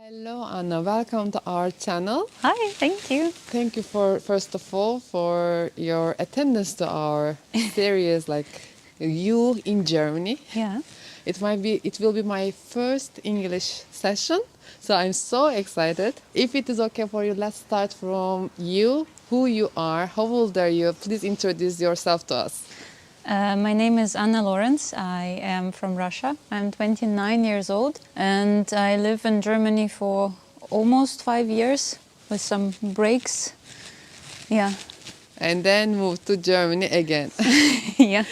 Hello Anna, welcome to our channel. Hi, thank you. Thank you for first of all for your attendance to our series like you in Germany. Yeah. It will be my first English session, so I'm so excited. If it is okay for you, let's start from you. Who you are, how old are you? Please introduce yourself to us. My name is Anna Lawrence. I am from Russia. I'm 29 years old and I live in Germany for almost 5 years with some breaks. Yeah. And then move to Germany again. Yeah.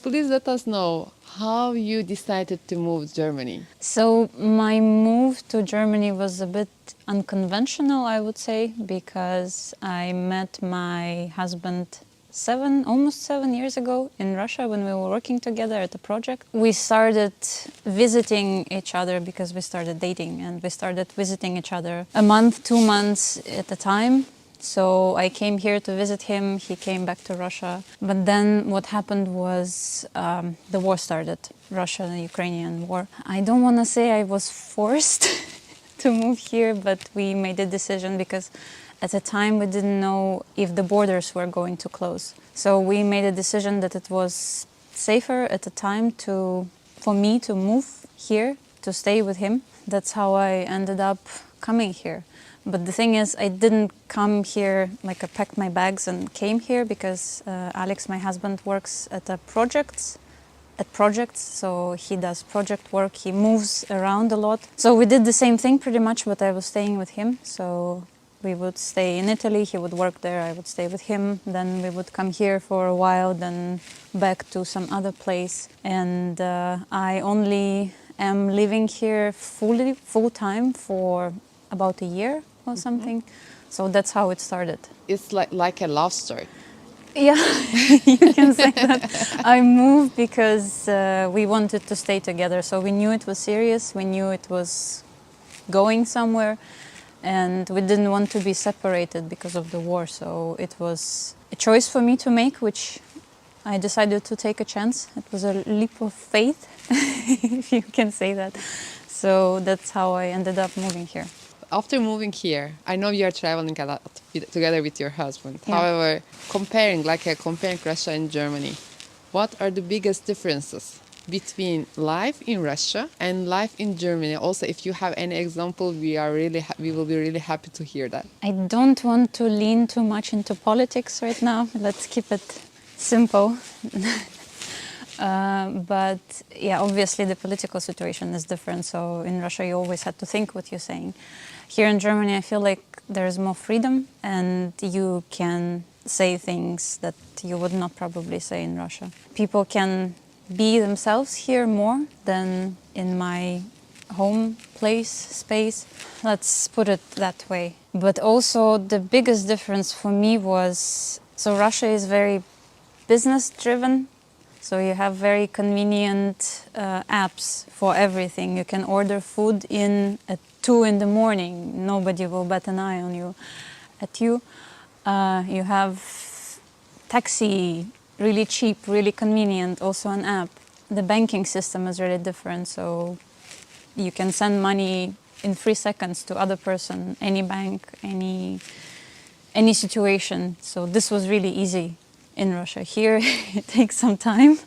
Please let us know how you decided to move to Germany. So my move to Germany was a bit unconventional, I would say, because I met my husband almost 7 years ago in Russia when we were working together at a project. We started visiting each other because we started dating, and we started visiting each other a month, 2 months at a time. So I came here to visit him, he came back to Russia. But then what happened was the war started, Russia-Ukrainian war. I don't want to say I was forced to move here, but we made a decision because at the time we didn't know if the borders were going to close. So we made a decision that it was safer at the time for me to move here, to stay with him. That's how I ended up coming here. But the thing is, I didn't come here, like I packed my bags and came here because Alex, my husband, works at projects, so he does project work, he moves around a lot. So we did the same thing pretty much, but I was staying with him. So we would stay in Italy, he would work there, I would stay with him. Then we would come here for a while, then back to some other place. And I only am living here full-time for about a year or something. So that's how it started. It's like a love story. Yeah, you can say that. I moved because we wanted to stay together. So we knew it was serious, we knew it was going somewhere, and we didn't want to be separated because of the war. So it was a choice for me to make, which I decided to take a chance. It was a leap of faith, if you can say that. So that's how I ended up moving here. After moving here, I know you are traveling a lot together with your husband. Yeah. However, comparing Russia and Germany, what are the biggest differences between life in Russia and life in Germany? Also, if you have any example, we will be really happy to hear that. I don't want to lean too much into politics right now. Let's keep it simple. But yeah, obviously the political situation is different. So in Russia, you always had to think what you're saying. Here in Germany, I feel like there's more freedom and you can say things that you would not probably say in Russia. People can be themselves here more than in my home space. Let's put it that way. But also the biggest difference for me was, so Russia is very business driven. So you have very convenient apps for everything. You can order food in at 2 in the morning. Nobody will bat an eye on you. You have taxi, really cheap, really convenient, also an app. The banking system is really different. So you can send money in 3 seconds to other person, any bank, any situation. So this was really easy in Russia. Here it takes some time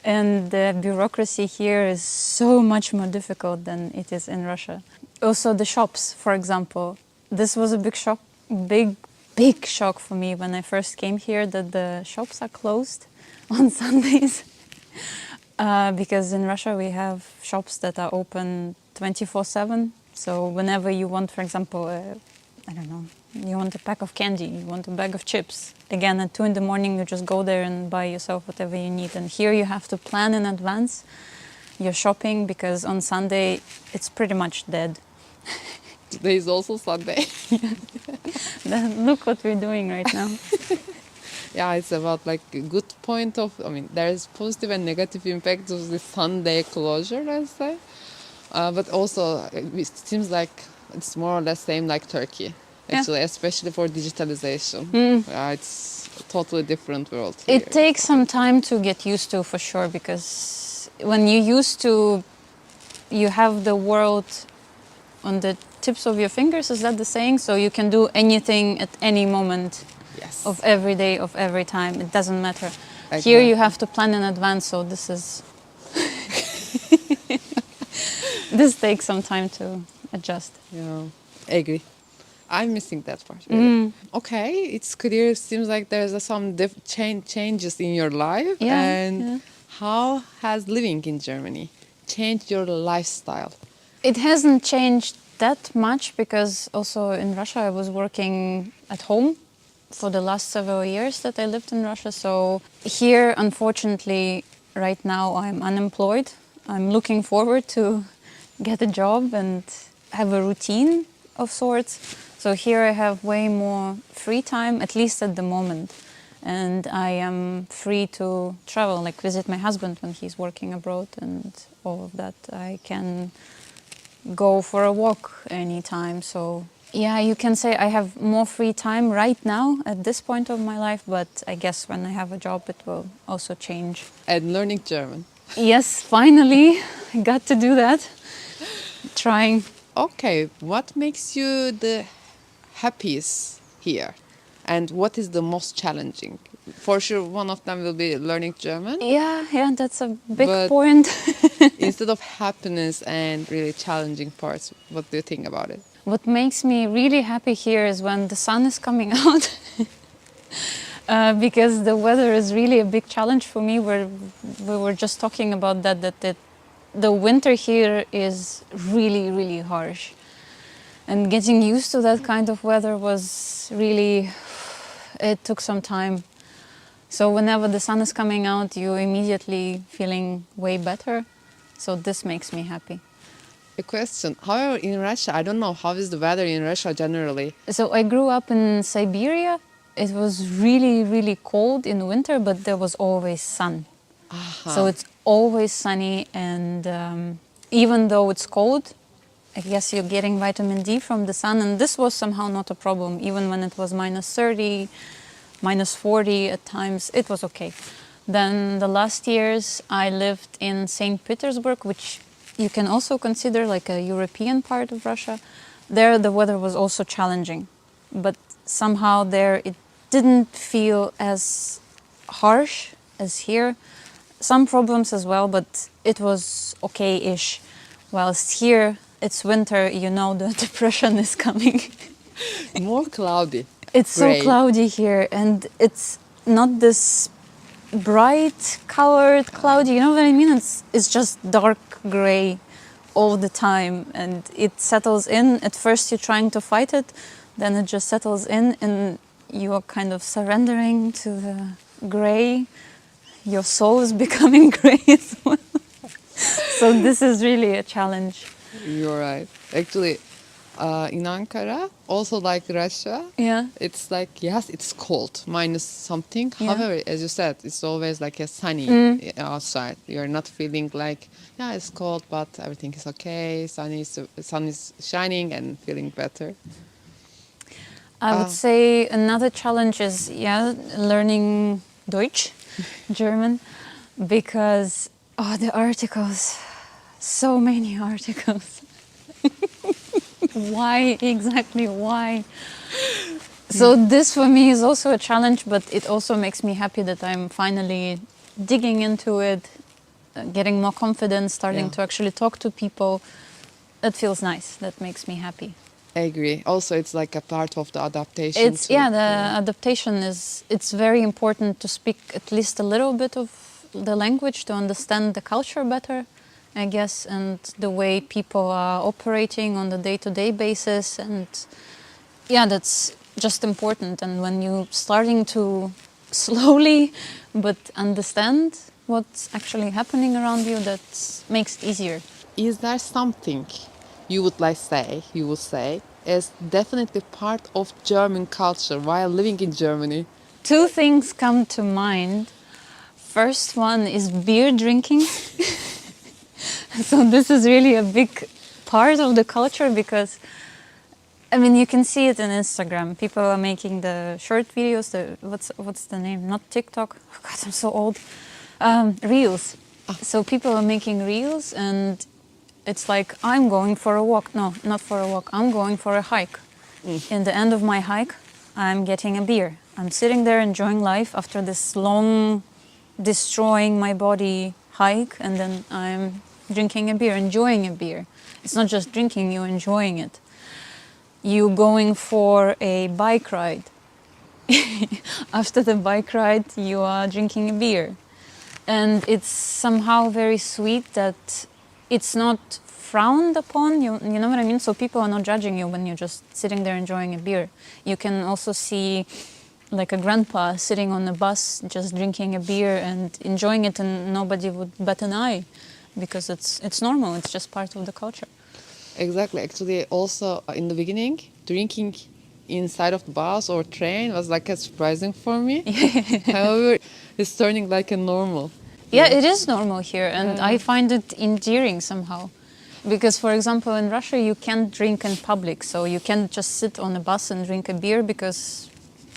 and the bureaucracy here is so much more difficult than it is in Russia. Also the shops, for example. This was a big shock for me when I first came here, that the shops are closed on Sundays. Because in Russia we have shops that are open 24/7. So whenever you want, for example, you want a pack of candy, you want a bag of chips. Again, at 2 in the morning, you just go there and buy yourself whatever you need. And here you have to plan in advance your shopping because on Sunday, it's pretty much dead. Today is also Sunday. Look what we're doing right now. Yeah, it's about like a good point of, there is positive and negative impact of the Sunday closure, let's say. But also, it seems like it's more or less same like Turkey. Actually, yeah. Especially for digitalization. It's a totally different world here. It takes some time to get used to, for sure, because when you have the world on the tips of your fingers. Is that the saying? So you can do anything at any moment Yes. of every day, of every time. It doesn't matter. Here Exactly. you have to plan in advance, so this is... this takes some time to adjust. Yeah, I agree. I'm missing that part. Really. Mm. Okay, it's clear. It seems like there's some changes in your life. Yeah, And yeah. how has living in Germany changed your lifestyle? It hasn't changed that much because also in Russia I was working at home for the last several years that I lived in Russia. So here, unfortunately, right now I'm unemployed. I'm looking forward to get a job and have a routine of sorts. So here I have way more free time, at least at the moment. And I am free to travel, like visit my husband when he's working abroad and all of that. I can go for a walk anytime. So yeah, you can say I have more free time right now at this point of my life, but I guess when I have a job it will also change. And learning German. Yes, finally I got to do that. Trying. Okay, what makes you the happiest here? And what is the most challenging? For sure, one of them will be learning German. Yeah, that's a big But- point. Instead of happiness and really challenging parts, what do you think about it? What makes me really happy here is when the sun is coming out. Because the weather is really a big challenge for me. We were just talking about that the winter here is really, really harsh. And getting used to that kind of weather was really, it took some time. So whenever the sun is coming out, you immediately feeling way better. So this makes me happy. A question. However, in Russia, I don't know how is the weather in Russia generally. So I grew up in Siberia. It was really, really cold in winter, but there was always sun. So it's always sunny, and even though it's cold, I guess you're getting vitamin D from the sun, and this was somehow not a problem. Even when it was minus 30, minus 40 at times, it was okay. Then the last years I lived in St. Petersburg, which you can also consider like a European part of Russia. There the weather was also challenging, but somehow there it didn't feel as harsh as here. Some problems as well, but it was okay-ish. Whilst here, it's winter, you know the depression is coming. More cloudy. It's Gray. so cloudy here, and it's not this bright colored cloudy, you know what I mean? It's just dark gray all the time, and it settles in. At first you're trying to fight it, then it just settles in, and you are kind of surrendering to the gray. Your soul is becoming gray as well. So this is really a challenge. You're right. Actually, in Ankara, also like Russia, Yeah. it's like, yes, it's cold, minus something. Yeah. However, as you said, it's always like a sunny outside. You're not feeling like, yeah, it's cold, but everything is okay. Sun is shining and feeling better. I would say another challenge is, learning Deutsch, German, because, the articles, so many articles. Why, exactly why? So this for me is also a challenge, but it also makes me happy that I'm finally digging into it, getting more confidence, starting to actually talk to people. That feels nice. That makes me happy. I agree. Also, it's like a part of the adaptation. It's adaptation is, it's very important to speak at least a little bit of the language to understand the culture better, I guess, and the way people are operating on the day-to-day basis. And that's just important. And when you're starting to slowly but understand what's actually happening around you, that makes it easier. Is there something you would say is definitely part of German culture while living in Germany? Two things come to mind. First one is beer drinking. So this is really a big part of the culture because, I mean, you can see it on Instagram. People are making the short videos, what's the name? Not TikTok. Oh God, I'm so old. Reels. So people are making reels, and It's like I'm going for a walk. No, not for a walk. I'm going for a hike. In the end of my hike, I'm getting a beer. I'm sitting there enjoying life after this long, destroying my body hike, and then I'm drinking a beer, enjoying a beer. It's not just drinking, you're enjoying it. You going for a bike ride. After the bike ride, you are drinking a beer. And it's somehow very sweet that it's not frowned upon, you know what I mean? So people are not judging you when you're just sitting there enjoying a beer. You can also see like a grandpa sitting on a bus just drinking a beer and enjoying it, and nobody would bat an eye because it's normal, it's just part of the culture. Exactly. Actually, also in the beginning, drinking inside of the bus or train was like a surprising for me. However, it's turning like a normal. Yeah, it is normal here, and I find it endearing somehow. Because, for example, in Russia, you can't drink in public, so you can't just sit on a bus and drink a beer because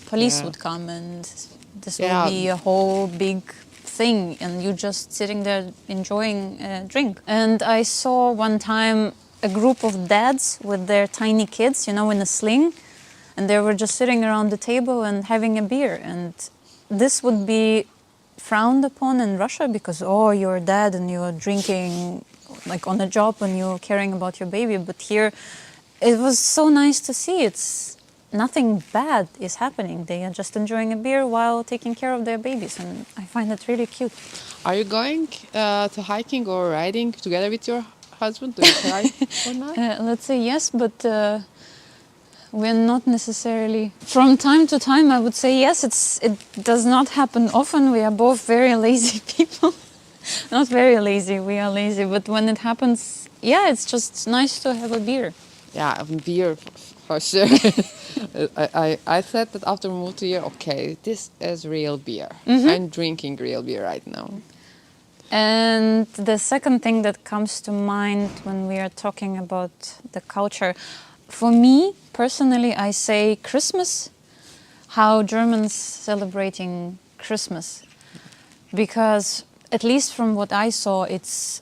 police would come, and this will be a whole big thing, and you just sitting there enjoying a drink. And I saw one time a group of dads with their tiny kids, you know, in a sling, and they were just sitting around the table and having a beer. And this would be frowned upon in Russia because, oh, you're a dad and you're drinking like on a job and you're caring about your baby. But here, it was so nice to see. It's nothing bad is happening. They are just enjoying a beer while taking care of their babies, and I find it really cute. Are you going to hiking or riding together with your husband? Do you try or not? Let's say yes, but we're not necessarily. From time to time, I would say yes. It does not happen often. We are both very lazy people. Not very lazy, we are lazy. But when it happens, yeah, it's just nice to have a beer. Yeah, beer for sure. I said that after moving to here, okay, this is real beer. I'm drinking real beer right now. And the second thing that comes to mind when we are talking about the culture, for me personally, I say Christmas, how Germans celebrating Christmas. Because at least from what I saw, it's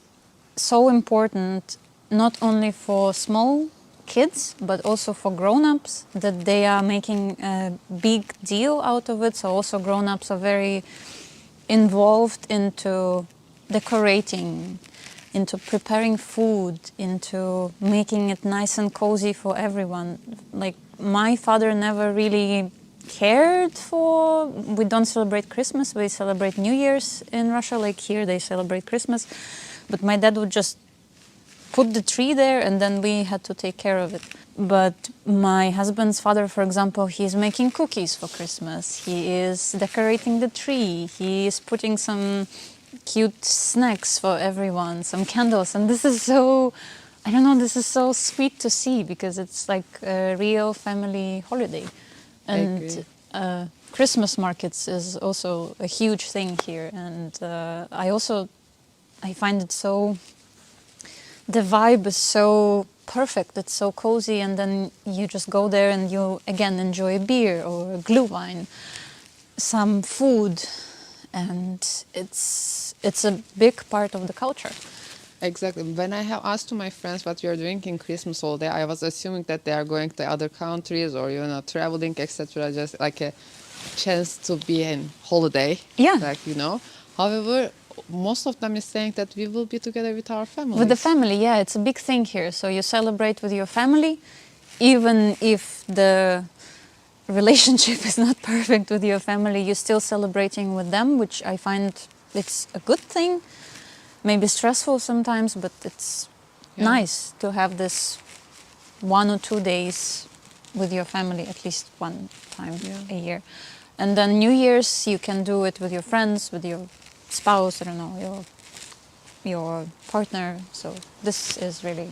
so important not only for small kids but also for grown-ups, that they are making a big deal out of it. So also grown-ups are very involved into decorating, into preparing food, into making it nice and cozy for everyone. Like my father never really cared for, we don't celebrate Christmas, we celebrate New Year's in Russia, like here they celebrate Christmas. But my dad would just put the tree there and then we had to take care of it. But my husband's father, for example, he's making cookies for Christmas, he is decorating the tree, he is putting some cute snacks for everyone, some candles, and this is so, I don't know, this is so sweet to see because it's like a real family holiday. And Christmas markets is also a huge thing here, and I find it so, the vibe is so perfect, it's so cozy, and then you just go there and you again enjoy a beer or a glühwein, some food, and it's a big part of the culture. Exactly. When I have asked to my friends what you're doing in Christmas holiday, I was assuming that they are going to other countries or, you know, traveling, etc. Just like a chance to be in holiday. Yeah. Like, you know. However, most of them is saying that we will be together with our family. With the family, yeah, it's a big thing here. So you celebrate with your family, even if the relationship is not perfect with your family, you're still celebrating with them, which I find it's a good thing. Maybe stressful sometimes, but it's nice to have this 1 or 2 days with your family, at least one time a year. And then New Year's, you can do it with your friends, with your spouse, I don't know, your partner. So this is really...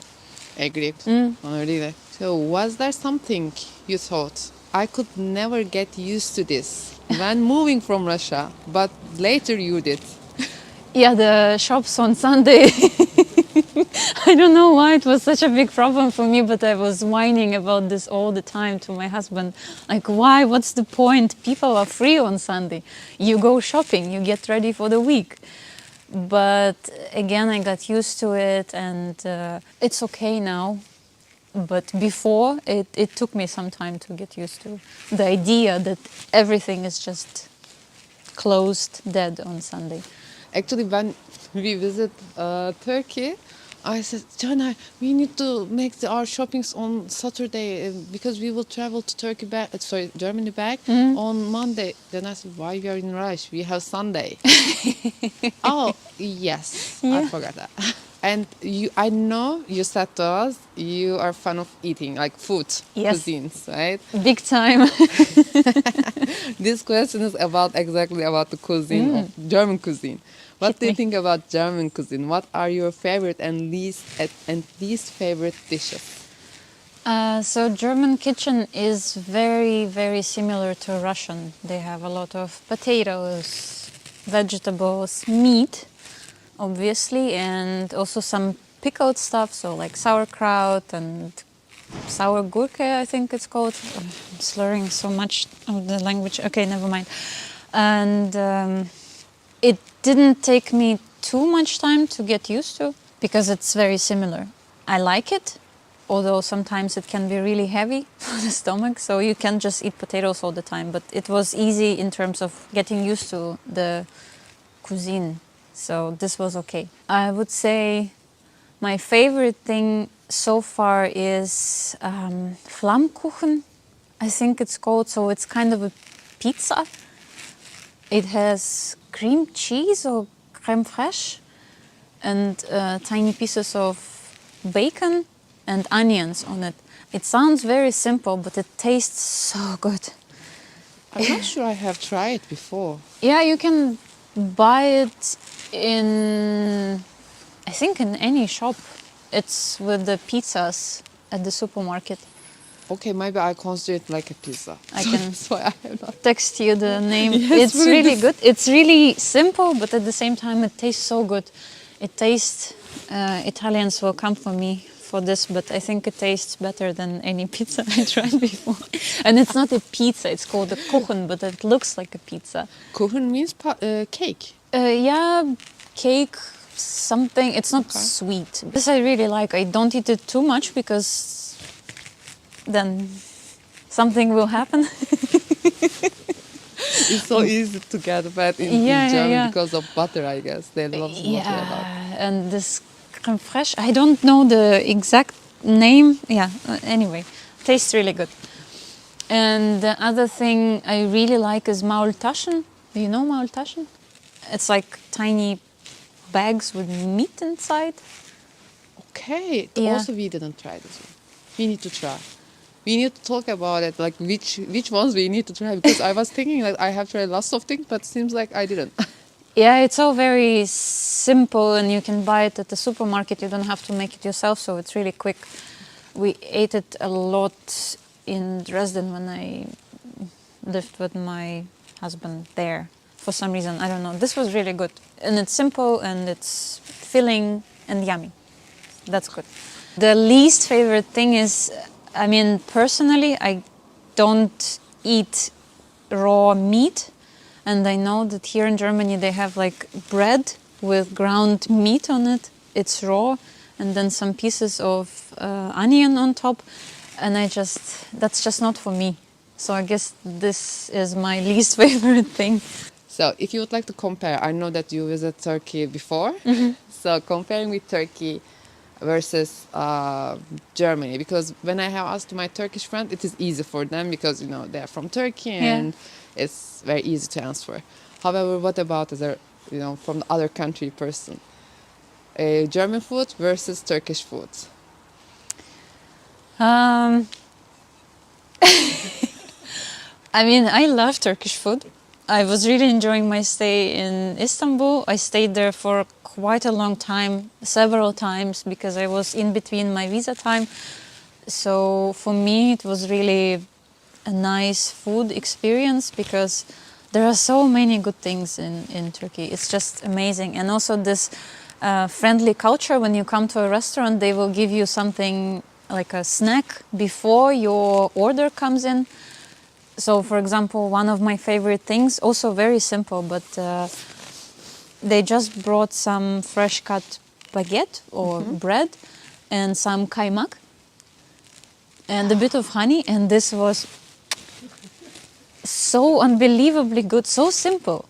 Agreed. Really. So was there something you thought, I could never get used to this when moving from Russia, but later you did? Yeah, the shops on Sunday. I don't know why it was such a big problem for me, but I was whining about this all the time to my husband. Like, why? What's the point? People are free on Sunday. You go shopping, you get ready for the week. But again, I got used to it, and it's okay now. But before, it took me some time to get used to the idea that everything is just closed, dead on Sunday. Actually, when we visit Turkey, I said, Jana, we need to make our shoppings on Saturday because we will travel to Turkey back, Germany back on Monday. Then I said, why we are in rush? We have Sunday. Oh, yes, I forgot that. And I know you said to us you are a fan of eating, like food, cuisines, right? Big time. This question is exactly about the cuisine of German cuisine. What do you think about German cuisine? What are your favorite and least favorite dishes? So German kitchen is very, very similar to Russian. They have a lot of potatoes, vegetables, meat, obviously, and also some pickled stuff, so like sauerkraut and sour gurke, I think it's called. I'm slurring so much of the language. Okay, never mind. And it didn't take me too much time to get used to because it's very similar. I like it, although sometimes it can be really heavy for the stomach, so you can't just eat potatoes all the time. But it was easy in terms of getting used to the cuisine, so this was okay. I would say my favorite thing so far is Flammkuchen, I think it's called. So it's kind of a pizza. It has cream cheese or crème fraîche and tiny pieces of bacon and onions on it. It sounds very simple, but it tastes so good. I'm not sure I have tried it before. Yeah, you can buy it in, I think, in any shop. It's with the pizzas at the supermarket. Okay, maybe I consider it like a pizza. I can That's why I have not. text you the name. Yes, It's really good. It's really simple, but at the same time it tastes so good. It tastes, Italians will come for me for this, but I think it tastes better than any pizza I tried before. And it's not a pizza, it's called a Kuchen, but it looks like a pizza. Kuchen means cake. Yeah, cake, something. It's not Okay. sweet. This I really like. I don't eat it too much because then something will happen. It's so easy to get fat in Germany because of butter, I guess. They love butter a lot. And this crème fraîche, I don't know the exact name. Yeah, anyway, tastes really good. And the other thing I really like is Maultaschen. Do you know Maultaschen? It's like tiny bags with meat inside. Okay. Yeah. Also, we didn't try this one. We need to try. We need to talk about it, like which ones we need to try. Because I was thinking like I have tried lots of things, but it seems like I didn't. Yeah, it's all very simple and you can buy it at the supermarket. You don't have to make it yourself, so it's really quick. We ate it a lot in Dresden when I lived with my husband there. For some reason, I don't know. This was really good. And it's simple and it's filling and yummy. That's good. The least favorite thing is, I mean, personally, I don't eat raw meat. And I know that here in Germany they have like bread with ground meat on it. It's raw, and then some pieces of onion on top. And that's just not for me. So I guess this is my least favorite thing. So if you would like to compare, I know that you visited Turkey before. So comparing with Turkey versus Germany, because when I have asked my Turkish friend, it is easy for them because they're from Turkey and it's very easy to answer. However, what about from the other country person? German food versus Turkish food. I mean, I love Turkish food. I was really enjoying my stay in Istanbul. I stayed there for quite a long time, several times, because I was in between my visa time. So for me, it was really a nice food experience because there are so many good things in Turkey. It's just amazing. And also this friendly culture. When you come to a restaurant, they will give you something like a snack before your order comes in. So, for example, one of my favorite things, also very simple, but they just brought some fresh cut baguette or bread and some kaymak and a bit of honey, and this was so unbelievably good, so simple.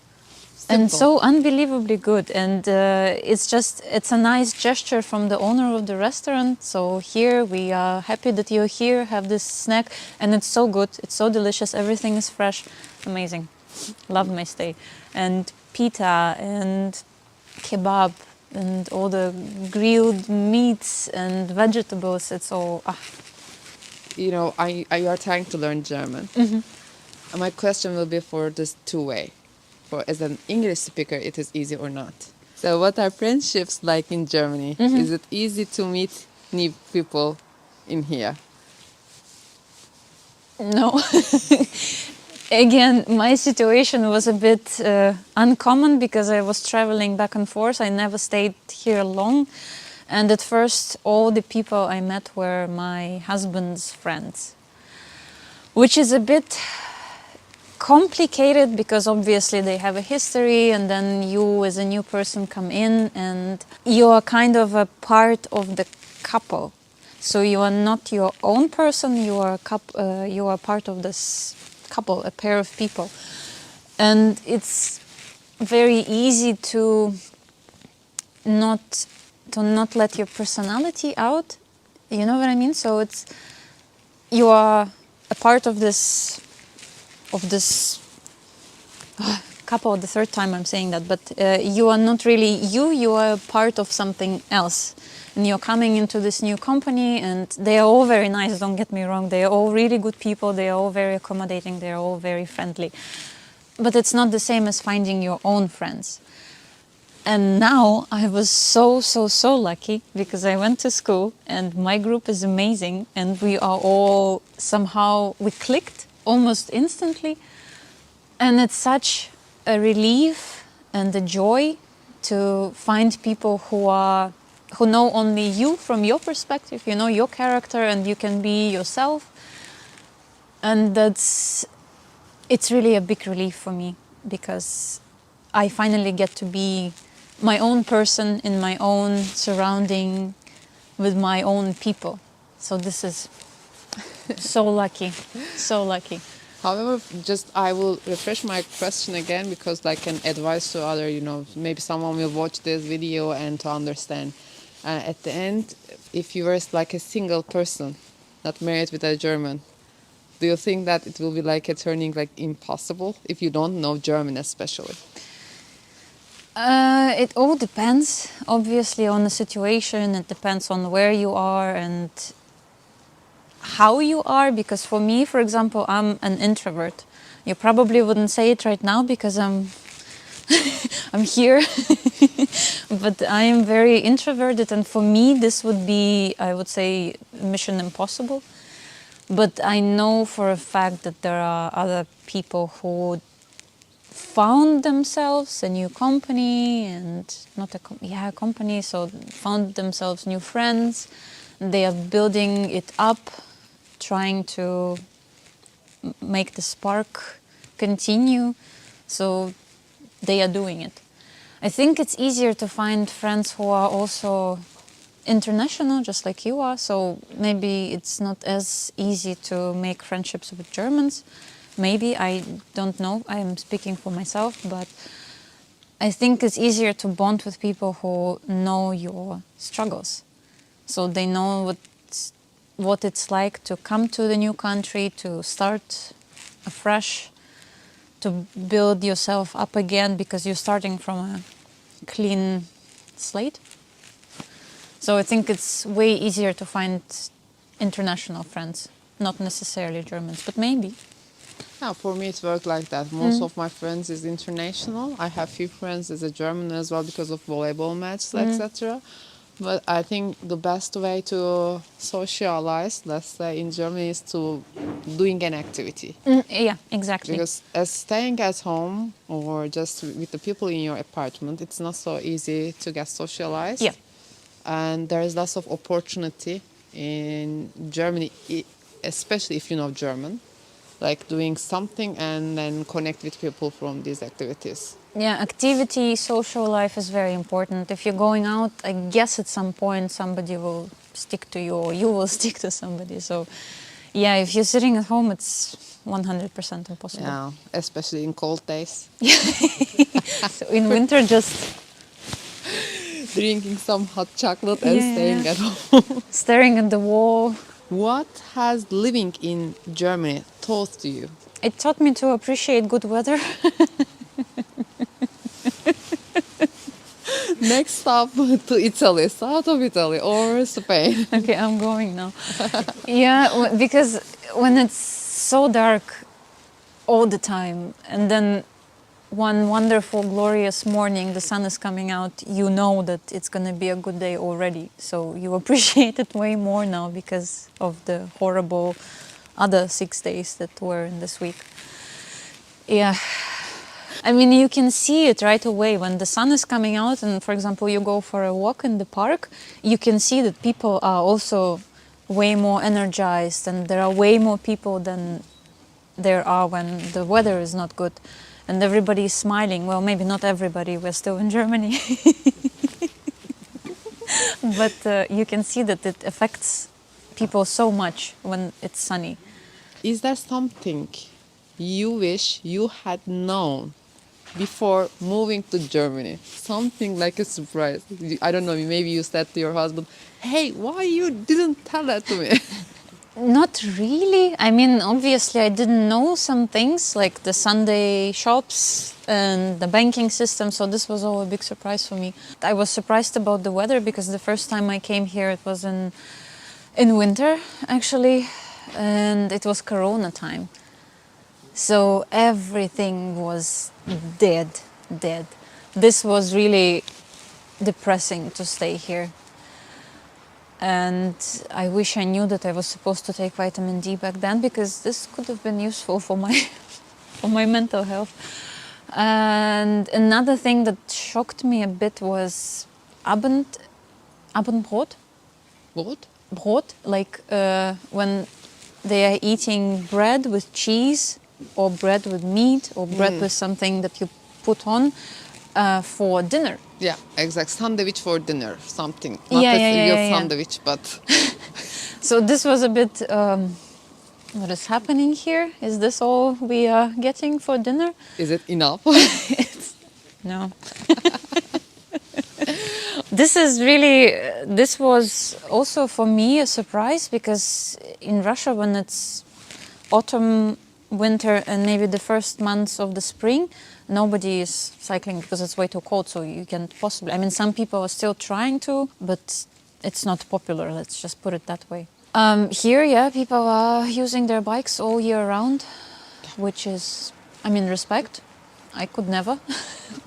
And so unbelievably good, and it's a nice gesture from the owner of the restaurant. So here we are happy that you're here, have this snack, and it's so good, it's so delicious, everything is fresh, amazing. Love my stay. And pita and kebab and all the grilled meats and vegetables, it's all You know, you are trying to learn German. My question will be for this two-way. For as an English speaker, it is easy or not. So what are friendships like in Germany? Is it easy to meet new people in here? No. Again, my situation was a bit uncommon because I was traveling back and forth. I never stayed here long. And at first, all the people I met were my husband's friends, which is a bit complicated because obviously they have a history, and then you as a new person come in and you are kind of a part of the couple. So you are not your own person, you are part of this couple, a pair of people. And it's very easy to not let your personality out. You know what I mean? So you are a part of this couple, the third time I'm saying that, but you are not really you are part of something else. And you're coming into this new company, and they are all very nice, don't get me wrong, they are all really good people, they are all very accommodating, they are all very friendly. But it's not the same as finding your own friends. And now I was so lucky because I went to school and my group is amazing, and we are all we clicked almost instantly. And it's such a relief and a joy to find people who know only you from your perspective, you know your character, and you can be yourself. And it's really a big relief for me because I finally get to be my own person in my own surrounding with my own people. So this is so lucky, so lucky. However, I will refresh my question again because like an advice to other, maybe someone will watch this video and to understand. At the end, if you were like a single person, not married with a German, do you think that it will be like a turning like impossible if you don't know German especially? It all depends, obviously, on the situation. It depends on where you are and how you are, because for me, for example, I'm an introvert. You probably wouldn't say it right now because I'm here, but I am very introverted, and for me this would be, I would say, mission impossible. But I know for a fact that there are other people who found themselves a new company, and company, so found themselves new friends. They are building it up, trying to make the spark continue. So they are doing it. I think it's easier to find friends who are also international, just like you are. So maybe it's not as easy to make friendships with Germans. Maybe, I don't know. I am speaking for myself, but I think it's easier to bond with people who know your struggles. So they know what it's like to come to the new country, to start afresh, to build yourself up again because you're starting from a clean slate. So I think it's way easier to find international friends, not necessarily Germans, but maybe. Yeah, for me it worked like that. Most of my friends is international. I have few friends as a German as well because of volleyball matches, etc. But I think the best way to socialize, let's say in Germany, is to doing an activity. Yeah, exactly. Because as staying at home or just with the people in your apartment, it's not so easy to get socialized. Yeah. And there is lots of opportunity in Germany, especially if you know German. like doing something and then connect with people from these activities. Yeah, activity, social life is very important. If you're going out, I guess at some point somebody will stick to you or you will stick to somebody. So, yeah, if you're sitting at home, it's 100% impossible. Yeah, especially in cold days. So in winter, just Drinking some hot chocolate and Yeah. staying at home. staring at the wall. What has living in Germany taught to you? It taught me to appreciate good weather. Next stop to Italy, south of Italy or Spain. Okay, I'm going now. Yeah, because when it's so dark all the time, and then one wonderful, glorious morning, the sun is coming out, you know that it's going to be a good day already. So you appreciate it way more now because of the horrible other 6 days that were in this week. Yeah. I mean, you can see it right away when the sun is coming out and, for example, you go for a walk in the park, you can see that people are also way more energized and there are way more people than there are when the weather is not good. And everybody is smiling. Well, maybe not everybody, we're still in Germany. But you can see that it affects people so much when it's sunny. Is there something you wish you had known before moving to Germany? Something like a surprise. I don't know, maybe you said to your husband, hey, why you didn't tell that to me? Not really. I mean, obviously, I didn't know some things like the Sunday shops and the banking system, so this was all a big surprise for me. I was surprised about the weather because the first time I came here, it was in winter, actually, and it was Corona time. So everything was dead. This was really depressing to stay here. And I wish I knew that I was supposed to take vitamin D back then because this could have been useful for my for my mental health. And another thing that shocked me a bit was Abendbrot. What? Brot, like when they are eating bread with cheese or bread with meat or bread with something that you put on for dinner. Yeah, exact. Sandwich for dinner, something. Not Yeah, a yeah, real yeah, yeah. sandwich, but So this was a bit, what is happening here? Is this all we are getting for dinner? is it enough? No. This was also for me a surprise because in Russia when it's autumn, winter and maybe the first months of the spring, nobody is cycling because it's way too cold, so you can't possibly... I mean, some people are still trying to, but it's not popular, let's just put it that way. Here, yeah, people are using their bikes all year round, which is, I mean, respect. I could never.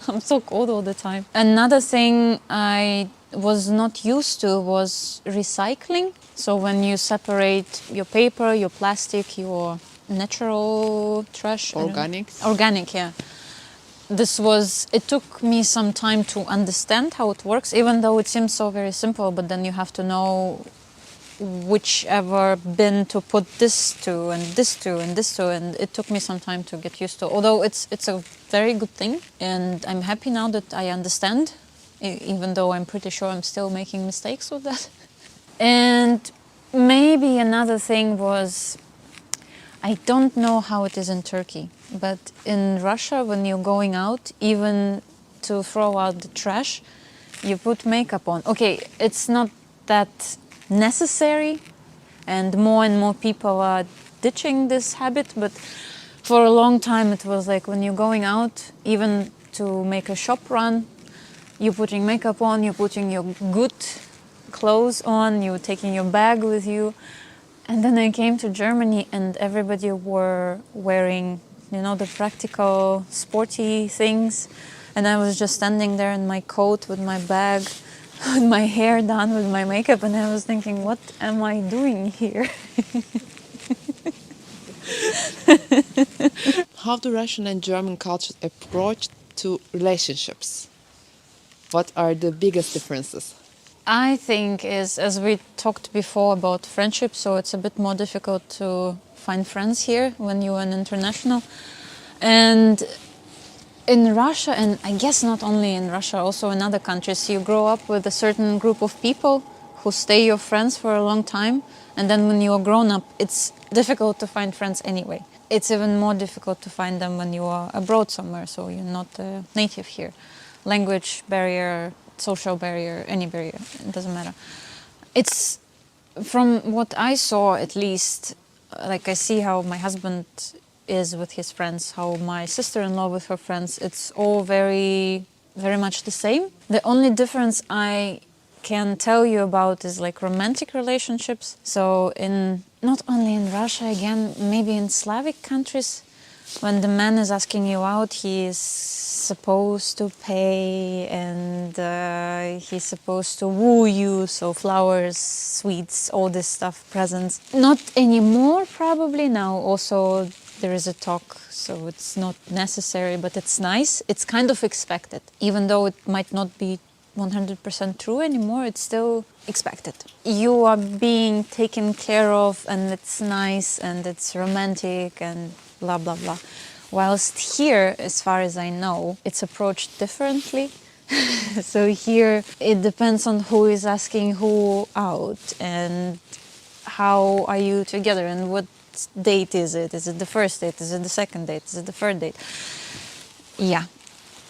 I'm so cold all the time. Another thing I was not used to was recycling. So when you separate your paper, your plastic, your natural trash... Organics? Organic, yeah. It took me some time to understand how it works, even though it seems so very simple, but then you have to know whichever bin to put this to and this to and this to, and it took me some time to get used to. Although it's a very good thing, and I'm happy now that I understand, even though I'm pretty sure I'm still making mistakes with that. And maybe another thing was, I don't know how it is in Turkey, but in Russia, when you're going out, even to throw out the trash, you put makeup on. Okay, it's not that necessary, and more people are ditching this habit, but for a long time it was like when you're going out, even to make a shop run, you're putting makeup on, you're putting your good clothes on, you're taking your bag with you. And then I came to Germany and everybody were wearing, you know, the practical, sporty things. And I was just standing there in my coat with my bag, with my hair done, with my makeup. And I was thinking, what am I doing here? How do Russian and German cultures approach to relationships? What are the biggest differences? I think is, as we talked before about friendship, so it's a bit more difficult to find friends here when you're an international. And in Russia, and I guess not only in Russia, also in other countries, you grow up with a certain group of people who stay your friends for a long time. And then when you're grown up, it's difficult to find friends anyway. It's even more difficult to find them when you are abroad somewhere, so you're not a native here. Language barrier, social barrier, any barrier, it doesn't matter. It's, from what I saw at least, like I see how my husband is with his friends, how my sister-in-law with her friends, it's all very, very much the same. The only difference I can tell you about is like romantic relationships. So in, not only in Russia, again, maybe in Slavic countries, when the man is asking you out, he is supposed to pay and he's supposed to woo you, so flowers, sweets, all this stuff, presents. Not anymore probably, now also there is a talk, so it's not necessary, but it's nice. It's kind of expected. Even though it might not be 100% true anymore, it's still expected. You are being taken care of and it's nice and it's romantic and blah blah blah. Whilst here, as far as I know, it's approached differently. So here it depends on who is asking who out and how are you together and what date is it? Is it the first date? Is it the second date? Is it the third date? Yeah.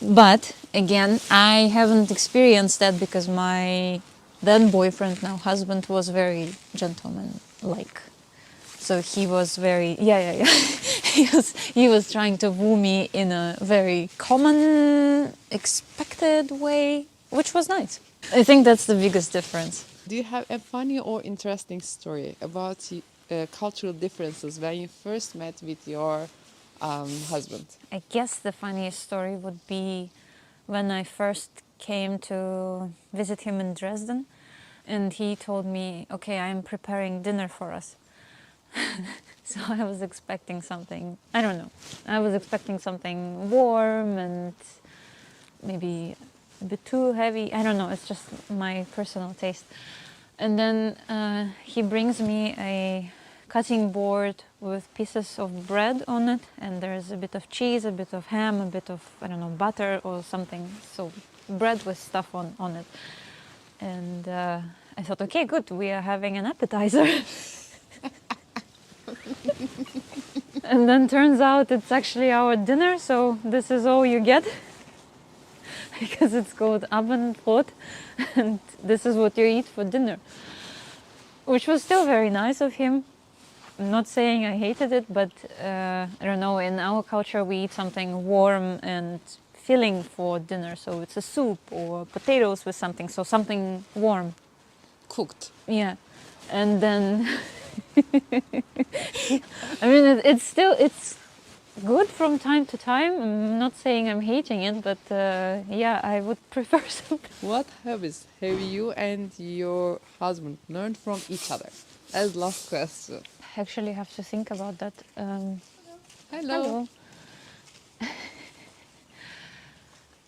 But again, I haven't experienced that because my then boyfriend, now husband, was very gentleman-like. So he was very, yeah. he was trying to woo me in a very common, expected way, which was nice. I think that's the biggest difference. Do you have a funny or interesting story about cultural differences when you first met with your husband? I guess the funniest story would be when I first came to visit him in Dresden, and he told me, okay, I'm preparing dinner for us. So I was expecting something, I don't know, I was expecting something warm and maybe a bit too heavy, I don't know, it's just my personal taste. And then he brings me a cutting board with pieces of bread on it, and there's a bit of cheese, a bit of ham, a bit of, I don't know, butter or something, so bread with stuff on it. And I thought, okay, good, we are having an appetizer. And then turns out it's actually our dinner, so this is all you get. Because it's called Abendbrot, and this is what you eat for dinner. Which was still very nice of him. I'm not saying I hated it, but I don't know, in our culture we eat something warm and filling for dinner, so it's a soup or potatoes with something, so something warm. Cooked. Yeah. And then I mean, it's good from time to time. I'm not saying I'm hating it, but yeah, I would prefer something. What habits have you and your husband learned from each other? As last question. I actually have to think about that. Hello.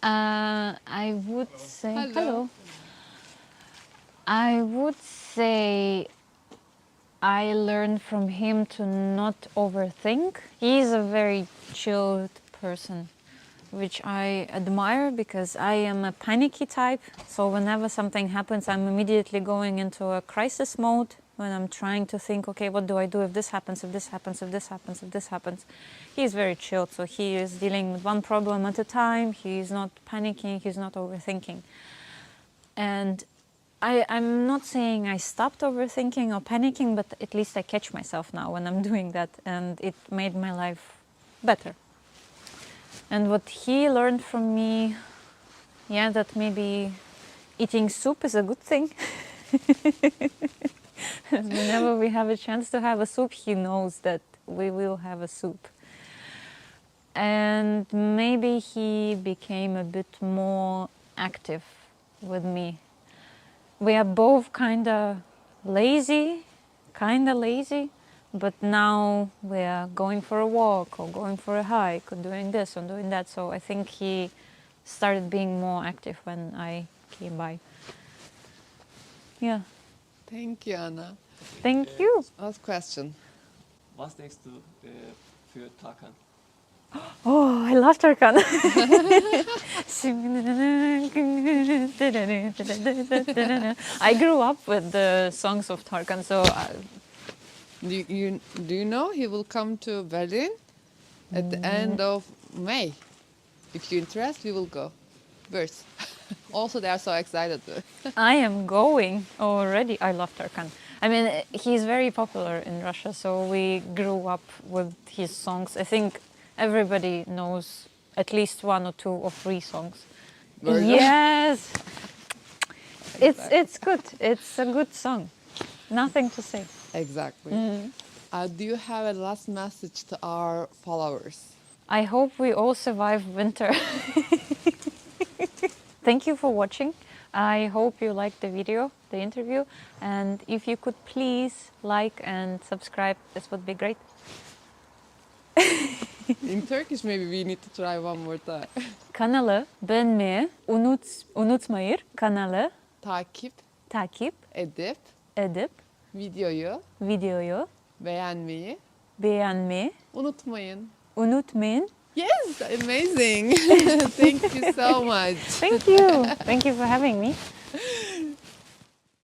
I would say Hello. I would say I learned from him to not overthink. He's a very chilled person, which I admire because I am a panicky type. So whenever something happens, I'm immediately going into a crisis mode when I'm trying to think, okay, what do I do if this happens, if this happens, if this happens, if this happens. He's very chilled, so he is dealing with one problem at a time. He's not panicking, he's not overthinking. And I'm not saying I stopped overthinking or panicking, but at least I catch myself now when I'm doing that, and it made my life better. And what he learned from me, yeah, that maybe eating soup is a good thing. Whenever we have a chance to have a soup, he knows that we will have a soup. And maybe he became a bit more active with me. We are both kind of lazy, but now we are going for a walk or going for a hike or doing this or doing that. So I think he started being more active when I came by. Yeah. Thank you, Anna. Thank you. Last question. what's next to für Tarkan? Oh, I love Tarkan. I grew up with the songs of Tarkan, so Do you know he will come to Berlin at the end of May? If you're interested, we will go. Birds. Also, they are so excited. I am going already. I love Tarkan. I mean, he's very popular in Russia, so we grew up with his songs. I think everybody knows at least one or two or three songs. Version. Yes, it's good. It's a good song. Nothing to say. Exactly. Do you have a last message to our followers? I hope we all survive winter. Thank you for watching. I hope you liked the video, the interview, and if you could please like and subscribe, this would be great. In Turkish, maybe we need to try one more time. Kanalı beğenmeyi unutmayın. Kanalı Takip edip videoyu beğenmeyi unutmayın. unutmayın. Yes, amazing. Thank you so much. Thank you. Thank you for having me.